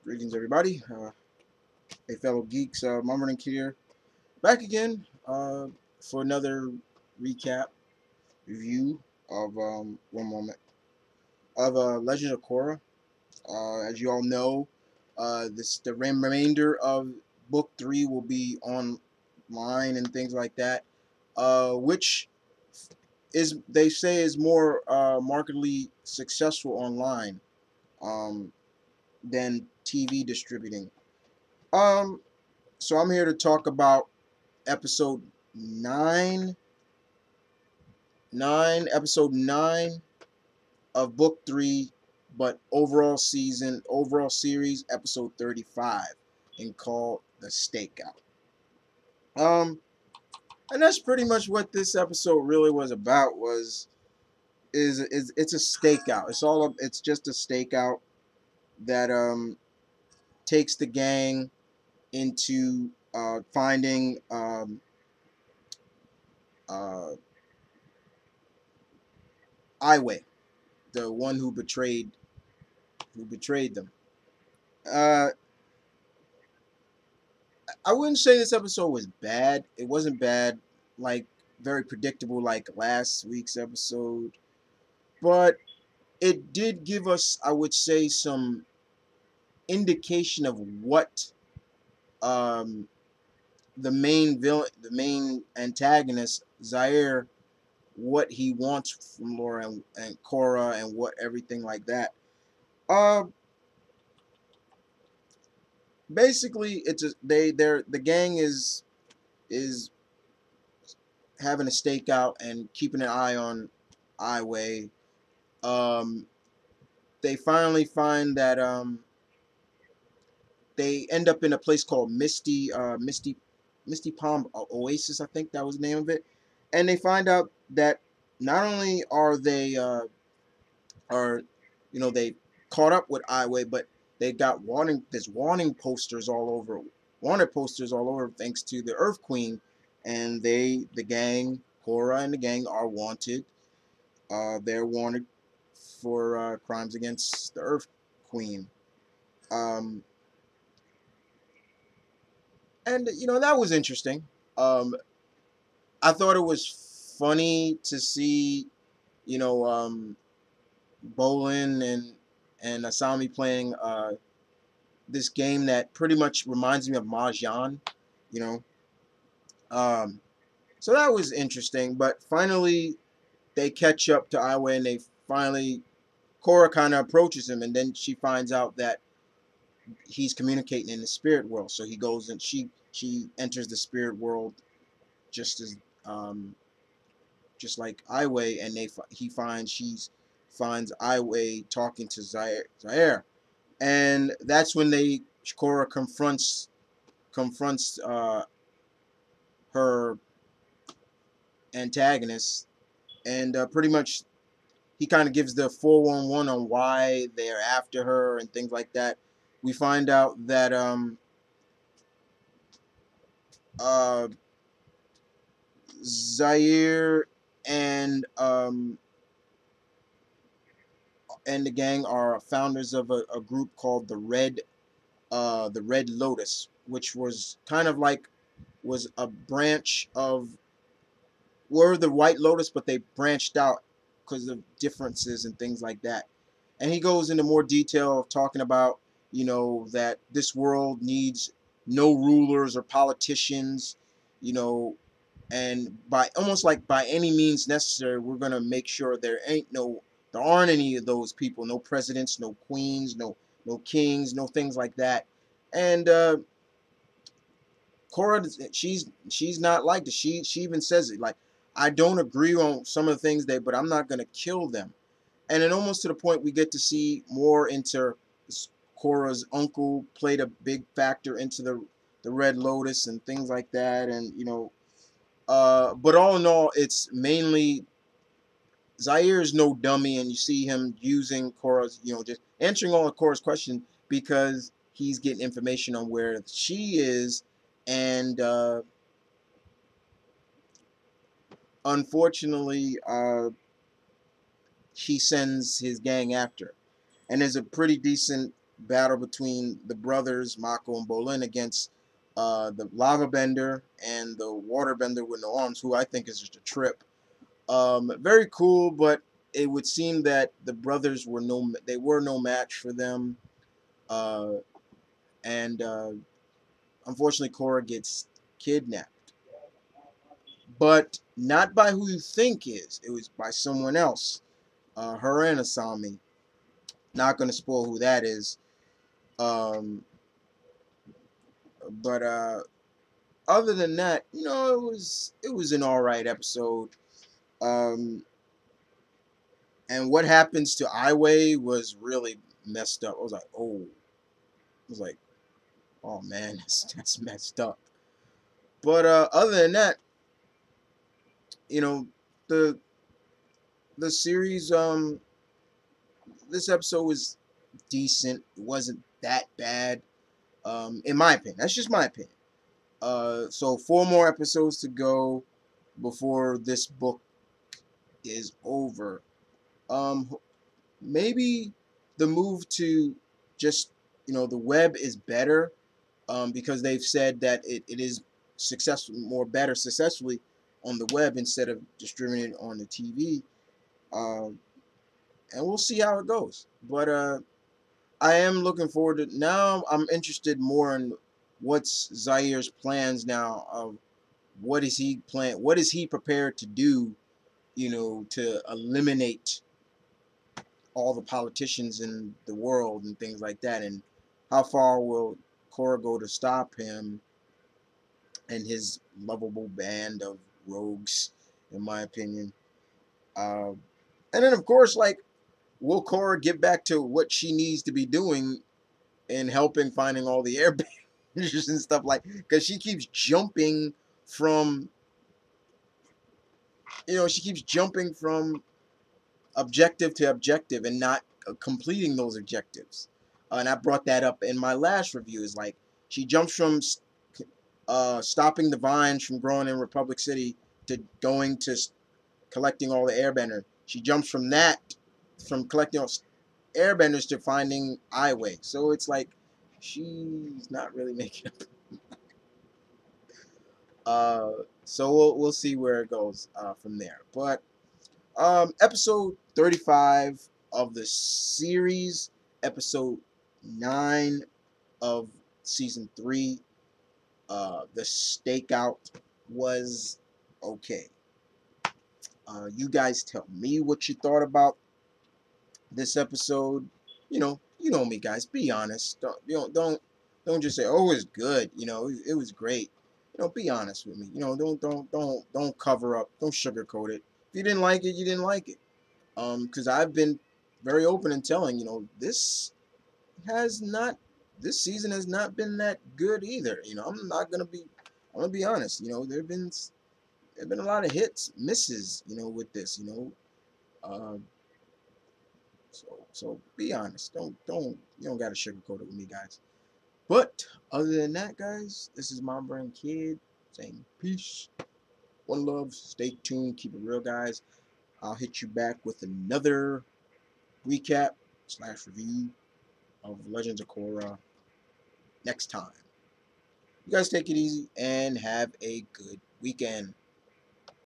Greetings, everybody. Hey, fellow geeks. Mummer and Kid here, back again for another recap review of one moment of Legend of Korra. As you all know, the remainder of Book 3 will be online and things like that, which is they say is more markedly successful online um, than TV distributing. Um, So I'm here to talk about episode episode 9 of book 3, but overall series, episode 35, and called The Stakeout. Um, and that's pretty much what this episode really was about. Is it's a stakeout. It's just a stakeout that takes the gang into finding uh, Iway, the one who betrayed them. Uh, I wouldn't say this episode was bad. It wasn't bad, like very predictable, like last week's episode. But it did give us, I would say, some indication of what um, the main villain, the main antagonist, Zaire, what he wants from Laura and Korra, and what everything like that. Uh, Basically, it's a, they're the gang is having a stakeout and keeping an eye on Iway. Um, they finally find that they end up in a place called Misty Palm Oasis, I think that was the name of it, and they find out that not only are they caught up with Iway, but they got warning posters all over, thanks to the Earth Queen, and the gang, Korra and the gang, are wanted. They're wanted for crimes against the Earth Queen. Um, and that was interesting. Um, I thought it was funny to see, you know, Bolin and Asami playing this game that pretty much reminds me of Mahjong. You know, um, so that was interesting. But finally, they catch up to Iway, and they finally Korra kind of approaches him, and then she finds out that he's communicating in the spirit world. So he goes and she enters the spirit world just as um, just like Iway, and he finds Iway talking to Zaire, and that's when Korra confronts her antagonist, and pretty much he kind of gives the 411 on why they're after her and things like that. We find out that uh, Zaire and the gang are founders of a group called the Red Lotus, which was kind of like was a branch of were the White Lotus, but they branched out because of differences and things like that. And he goes into more detail of talking about that this world needs no rulers or politicians, you know, and by almost like by any means necessary, we're gonna make sure there aren't any of those people, no presidents, no queens, no kings, no things like that. And Korra, she's not like this. She even says it like, I don't agree on some of the things but I'm not gonna kill them. And then almost to the point we get to see more into Korra's uncle played a big factor into the Red Lotus and things like that. And but all in all, it's mainly Zaire is no dummy, and you see him using Korra's, just answering all of Korra's questions because he's getting information on where she is, and unfortunately, he sends his gang after. And there's a pretty decent battle between the brothers Mako and Bolin against the lava bender and the water bender with no arms, who I think is just a trip. Very cool, but it would seem that the brothers were no match for them, uh, and unfortunately, Korra gets kidnapped, but not by who you think is. It was by someone else. Her and Asami. Not going to spoil who that is. Um, but other than that, it was an all right episode. Um, and what happens to Iway was really messed up. I was like, oh man, that's messed up. But other than that, you know, the the series, this episode was decent. It wasn't that bad, in my opinion. That's just my opinion. So 4 more episodes to go before this book is over. Um, Maybe the move to just the web is better, because they've said that it is successfully on the web instead of distributing it on the TV. Um, and we'll see how it goes. But I am looking forward to now. I'm interested more in what's Zaire's plans now. Of what is he plan? What is he prepared to do? To eliminate all the politicians in the world and things like that. And how far will Korra go to stop him and his lovable band of rogues? In my opinion. Uh, and then of course, like, will Korra get back to what she needs to be doing in helping finding all the airbenders and stuff, like, because she keeps jumping from she keeps jumping from objective to objective and not completing those objectives. And I brought that up in my last review. Is like she jumps from stopping the vines from growing in Republic City to going to collecting all the airbender. She jumps from that, from collecting all airbenders, to finding Iway. So it's like she's not really making up. Uh, so we'll see where it goes from there. But episode 35 of the series, episode 9 of season 3, the Stakeout, was okay. You guys tell me what you thought about this episode. You know me, guys. Be honest. Don't just say, "Oh, it's good." It was great. Be honest with me. Don't cover up. Don't sugarcoat it. If you didn't like it, you didn't like it. Because I've been very open in telling has not this season has not been that good either. I'm gonna be honest. There've been a lot of hits, misses. With this. Uh, so be honest. Don't you don't gotta sugarcoat it with me, guys. But other than that, guys, this is Mom Brain Kid saying peace, one love, stay tuned, keep it real, guys. I'll hit you back with another recap/review of Legends of Korra next time. You guys take it easy and have a good weekend.